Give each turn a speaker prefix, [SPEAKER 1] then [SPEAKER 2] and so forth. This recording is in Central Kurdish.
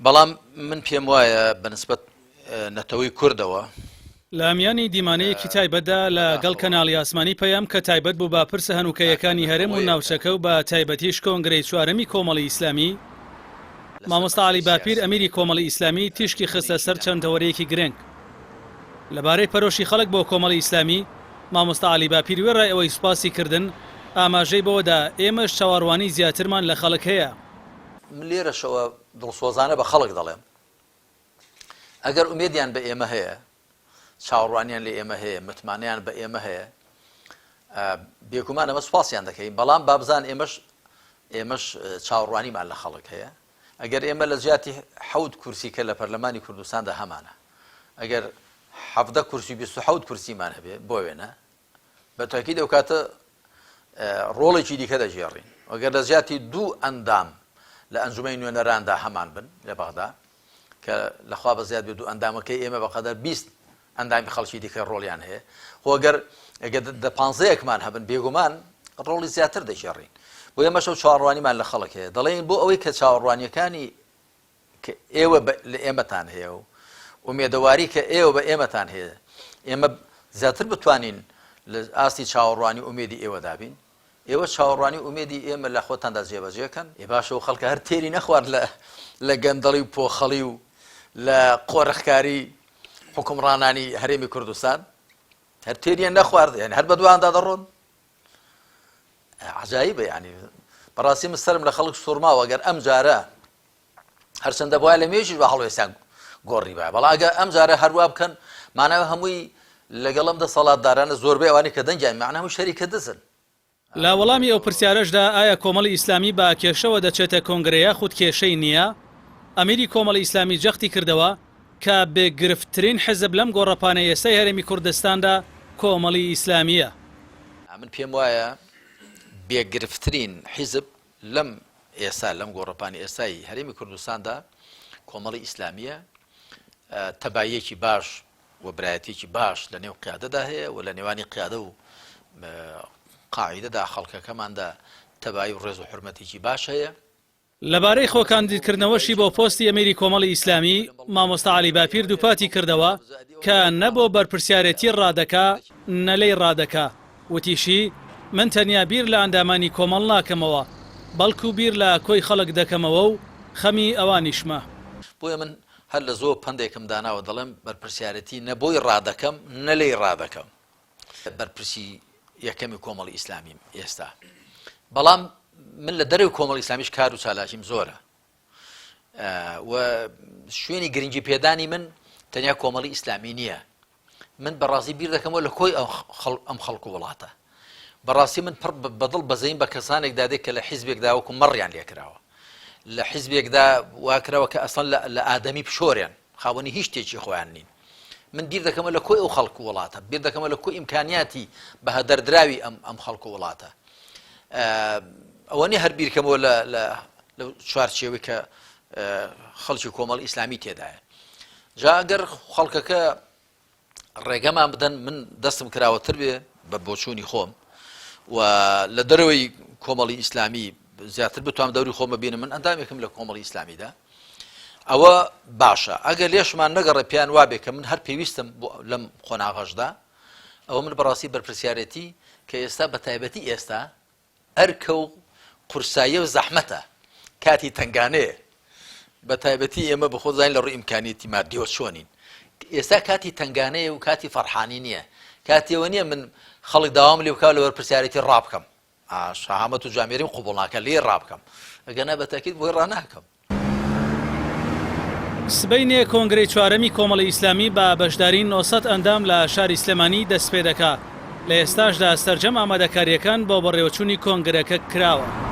[SPEAKER 1] بەڵام من پێم وایە بەنسبەت نەتەوەی کوردەوە
[SPEAKER 2] لە میانی دیمانەیەکی تایبەتدا لەگەڵ کەناڵی ئاسمانی پەیام کە تایبەت بوو با پرسە هەنووکەیەکانی هەرێم و ناوچەکە و بە تایبەتیش کۆنگرەی چوارەمی کۆمەڵی ئیسلامی، مامۆستا عەلی باپیر ئەمیری کۆمەڵی ئیسلامی تیشکی خستە سەر چەند دەوەرەیەکی گرنگ لەبارەی پەرۆشی خەڵک بۆ کۆمەڵی ئیسلامی. مامۆستا عەلی باپیر وێڕای ئەوەی سوپاسی کردن ئاماژەی بەوەدا ئێمەش چاوەڕوانی زیاترمان لە خەڵک هەیە.
[SPEAKER 1] من لێرەشەوە دڵسۆزانە بە خەڵک دەڵێم ئەگەر ئومێدیان بە ئێمە هەیە، چاوەڕوانیان لە ئێمە هەیە، متمانیان بە ئێمە هەیە، بێگومان ئەمە سوپاسیان دەکەین. بەڵام بابزان ئێمەش چاوەڕوانیمان لە خەڵک هەیە. ئەگەر ئێمە لە جیاتی 7 کورسیکە لە پەرلەمانی کوردستاندا هەمانە، ئەگەر 17 کورسی 27 کورسیمان هەبێ بۆ وێنە بە تاکید ئەو کاتە ڕۆڵێکی دیکە دەژێڕین. ئەگەر لە جیاتی 2 ئەندام لە ئەنجومەی نوێنەراندا هەمان بن لە بەغدا کە لەخوا بە زیاد بێ 2 ئەندامەکەی ئێمە بەقەدەر 20 ئەندامی خەڵکی دیکە ڕۆڵیان هەیە، خۆگەر ئەگەر 15یەکمان هەبن بێگومان ڕۆڵی زیاتر دەژێڕین. بۆ ئێمە شەو چاوەڕوانیمان لە خەڵک هەیە. دەڵێن بۆ ئەوەی کە چاوەڕوانیەکانی کە ئێوە لە ئێمەتان هەیە و ئومێدەواری کە ئێوە بە ئێمەتان هەیە، ئێمە زیاتر بتوانین لە ئاستی چاوەڕوانی ئومێدی ئێوە دابین. ئێوە چاوەڕوانی ئومێدی ئێمە لە خۆتاندا جێبەجێکەن. باشەوە خەڵکە هەر تێری نەخوارد لە گەندەڵی و پۆخەڵی و لە قۆرەخکاری حکومڕانانی هەرێمی کوردستان، هەر تێریان نەخوارد، یعنی هەر بە دواندا دەڕۆن. عجایبە، یعنی بەڕاستی من سەرم لە خەڵک سوورماوە. ئەگەر ئەم جارە هەرچەندە بواە لە مێژیش بە هەڵوێستیان گۆڕی بایە، بەڵام ئەگەر ئەم جارە هەروە بکەن ماناوە هەمووی لەگەڵ ئەم دەسەڵاتدارانە زۆربەی ئەوانەی کە دەنجیان معناوە شەریکە دزن.
[SPEAKER 2] لە وەڵامی ئەو پرسیارەشدا ئایا کۆمەڵی ئیسلامی با کێشەوە دەچێتە کۆنگرەیە خود کێشەی نییە؟ ئەمیری کۆمەڵی ئیسلامی جەختی کردەوە کە بێگرفتترین حزب لەم گۆڕەپانە ئێستای هەرێمی کوردستاندا کۆمەڵی ئیسلامیە.
[SPEAKER 1] من پێم وایە بێگرفتترین حیزب لەم ئێستا لەم گۆڕەپانی ئێستای هەرێمی کوردستاندا کۆمەڵی ئیسلامیە. تەباییەکی باش و برایەتێکی باش لە نێو قیادەدا هەیە و لە نێوانی قیادە و قاعیدەدا خەڵکەکەماندا تەبایی و ڕێز و حورمەتێکی باش هەیە.
[SPEAKER 2] لەبارەی خۆکاندیدکردنەوەشی بۆ پۆستی ئەمیری کۆمەڵی ئیسلامی، مامۆستا عەلی باپیر دووپاتی کردەوە کە نەبۆ بەرپرسیارەتی ڕادەکا نەلەی ڕادەکا. وتیشی من تەنیا بیر لە ئەندامانی کۆمەڵ ناکەمەوە، بەڵکو بیر لە کۆی خەڵک دەکەمەوە و خەمی ئەوانیشمە.
[SPEAKER 1] بۆیە من هەر لە زۆر پندێکم داناوە دەڵێم بەرپرسیارەتی نەبۆی ڕادەکەم نەلەی ڕادەکەم. بەرپرسی یەکەمی کۆمەڵی ئیسلامیم ئێستا. بەڵام من لە دەرەوەی کۆمەڵی ئیسلامیش کار و چالاکیم زۆرە و شوێنی گرنگی پێدانی من تەنیا کۆمەڵی ئیسلامی نییە. من بەڕاستی بیر دەکەمەوە لە کۆی ئەم خەڵک و وڵاتە. بەڕاستی من پڕ بەدڵ بەزەین بە کەسانێک دادێت کە لە حیزبێکدا وەکو مەڕیان لێکراوە، لە حیزبێکدا واکراوە کە ئەسڵ لە ئادەمی پشۆریان خاوەنی هیچ شتێکی خۆیان نین. من بیر دەکەمە لە کۆی ئەو خەڵک و وڵاتە، بیر دەکەمە لە کۆی ئیمکانیاتی بەهەدەردراوی ئەم خەڵک و وڵاتە. ئەوەنی هەر بیرکەمەوە لە چوارچێوەی کە خەڵکی کۆمەڵی ئیسلامی تێدایە. جا ئەگەر خەڵکەکە ڕێگەمان بدەن من دەستم کراوەتر بێ بە بۆچوونی خۆم و لە دەرەوەی کۆمەڵی ئیسلامی زیاتر بتوانم دەوری خۆمە بینم، من ئەندامێکم لە کۆمەڵی ئیسلامیدا، ئەوە باشە. ئەگەر لێشمان نەگەڕێ پیان وابێ کە من هەر پێویستم لەم خۆناغەشدا، ئەوە من بەڕاستی بەرپرسیارەتی کە ئێستا بە تایبەتی ئێستا ئەرکە و قورساییە و زەحمەتە، کاتی تنگانەیە. بە تایبەتی ئێمە بەخۆ زانین لە ڕووی ئیمکانیەتی مادیەوە چۆنین. ئێستا کاتی تنگانەیە و کاتی فەرحانی نییە. کاتیەوە نییە من خەڵک داوام لێ بکاو لە بەرپرسیارەتی ڕابکەم، شەهامەت و جامێریم قوبوڵ ناکە لێ ڕابکەم، ئەگەنا بە تاکید بۆی ڕاناکەم.
[SPEAKER 2] سبەینێ کۆنگرەی چوارەمی کۆمەڵی ئیسلامی بە بەشداری 900 ئەندام لە شاری سلێمانی دەست پێ دەکات. لە ئێستاشدا سەرجەم ئامادەکاریەکان بۆ بەڕێوەچوونی کۆنگرەکە کراوە.